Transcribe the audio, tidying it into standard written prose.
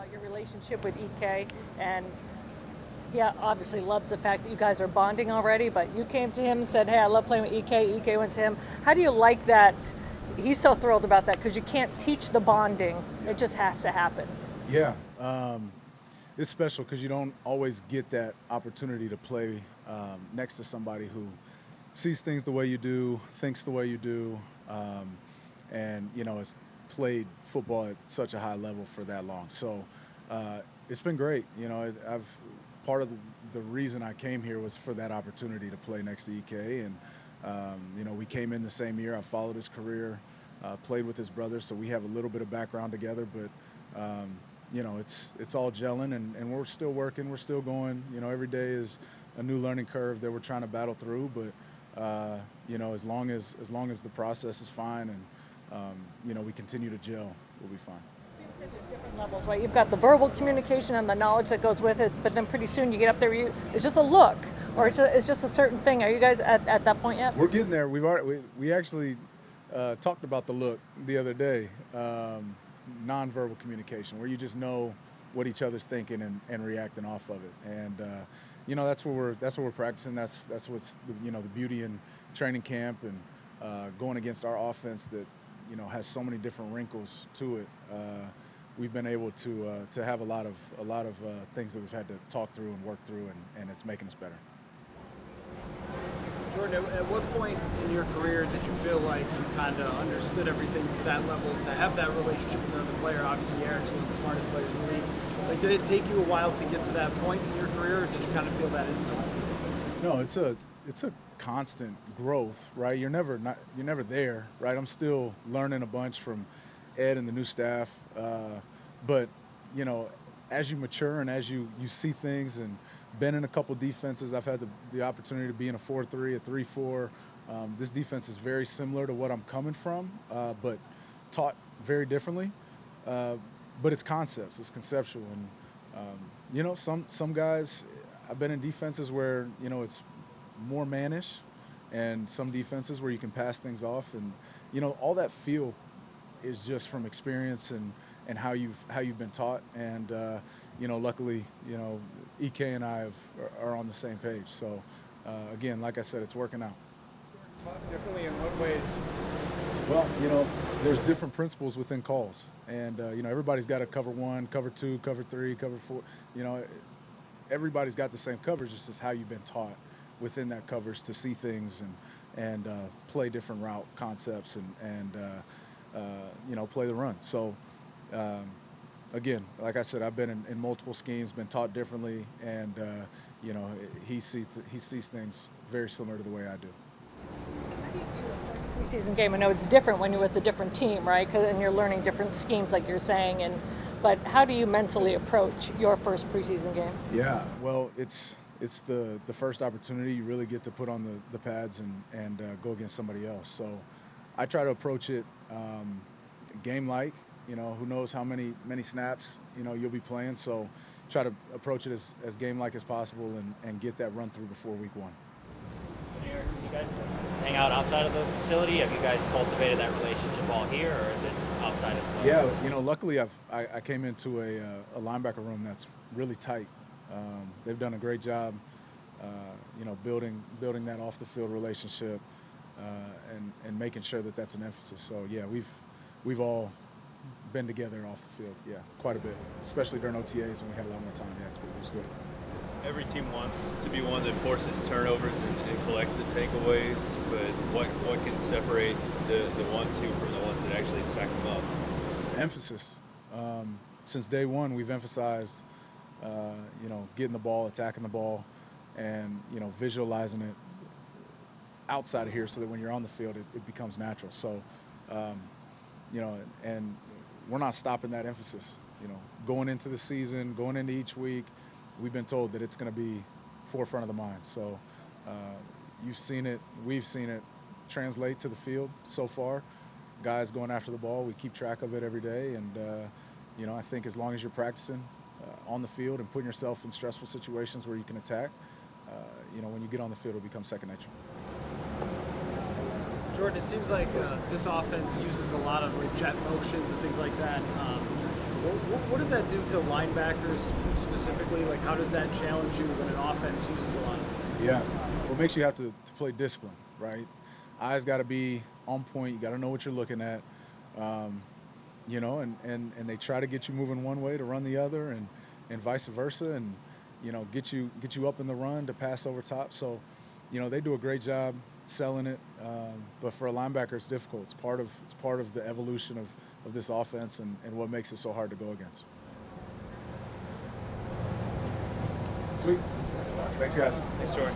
about your relationship with EK, and he obviously loves the fact that you guys are bonding already, but you came to him and said, hey, I love playing with EK. EK went to him. How do you like that? He's so thrilled about that because you can't teach the bonding. It just has to happen. Yeah, it's special because you don't always get that opportunity to play next to somebody who sees things the way you do, thinks the way you do, and has played football at such a high level for that long. So it's been great. I've part of the reason I came here was for that opportunity to play next to EK, and we came in the same year. I followed his career, played with his brother, so we have a little bit of background together, but it's all gelling, and we're still working, we're still going. Every day is a new learning curve that we're trying to battle through, but as long as the process is fine and we continue to gel, we'll be fine. You said there's different levels, right? You've got the verbal communication and the knowledge that goes with it, but then pretty soon you get up there, it's just a look, or it's just a certain thing. Are you guys at that point yet? We're getting there. We actually talked about the look the other day, nonverbal communication, where you just know what each other's thinking and reacting off of it. And that's what we're practicing. That's what's the beauty in training camp and going against our offense that has so many different wrinkles to it. We've been able to have a lot of things that we've had to talk through and work through, and it's making us better. Jordan, at what point in your career did you feel like you kind of understood everything to that level, to have that relationship with another player? Obviously, Eric's one of the smartest players in the league. Like, did it take you a while to get to that point in your career, or did you kind of feel that instantly? No, it's a constant growth, right? You're never there, right? I'm still learning a bunch from Ed and the new staff, but as you mature and as you see things and been in a couple defenses, I've had the opportunity to be in a 4-3, a 3-4. This defense is very similar to what I'm coming from, but taught very differently. But it's concepts, it's conceptual, and some guys. I've been in defenses where it's more mannish, and some defenses where you can pass things off, and all that feel is just from experience and how you've been taught, and luckily EK and I are on the same page. So again, like I said, it's working out. Taught differently in what ways? Well, there's different principles within calls, and everybody's got a cover 1, cover 2, cover 3, cover 4. Everybody's got the same coverage. It's just how you've been taught within that coverage to see things and play different route concepts and play the run. So again, like I said, I've been in multiple schemes, been taught differently, and he sees things very similar to the way I do. How do you view a first preseason game? I know it's different when you're with a different team, right? And you're learning different schemes, like you're saying. But how do you mentally approach your first preseason game? Yeah, well, it's the first opportunity you really get to put on the pads and go against somebody else. So I try to approach it game-like. Who knows how many snaps you'll be playing. So try to approach it as game-like as possible and get that run through before week 1. You guys hang out outside of the facility? Have you guys cultivated that relationship all here, or is it outside as well? Yeah, luckily I came into a linebacker room that's really tight. They've done a great job, building that off the field relationship and making sure that that's an emphasis. So yeah, we've all been together off the field, yeah, quite a bit, especially during OTAs when we had a lot more time. Yeah, it was good. Every team wants to be one that forces turnovers and collects the takeaways, but what can separate the 1-2 from the ones that actually stack them up? Emphasis. Since day one, we've emphasized, getting the ball, attacking the ball, and, visualizing it outside of here so that when you're on the field, it becomes natural. So, and we're not stopping that emphasis. Going into the season, going into each week, we've been told that it's going to be forefront of the mind. So you've seen it, we've seen it translate to the field so far. Guys going after the ball, we keep track of it every day. And, I think as long as you're practicing on the field and putting yourself in stressful situations where you can attack, when you get on the field, it'll become second nature. Jordan, it seems like this offense uses a lot of jet motions and things like that. What does that do to linebackers specifically? Like, how does that challenge you when an offense uses a lot of those? Yeah. What makes you have to play discipline, right? Eyes got to be on point. You got to know what you're looking at. You know, and they try to get you moving one way to run the other, and vice versa, and you know, get you up in the run to pass over top. So, you know, they do a great job selling it. But for a linebacker, it's difficult. It's part of the evolution of this offense and what makes it so hard to go against. Sweet. Thanks, guys. Thanks, Jordan.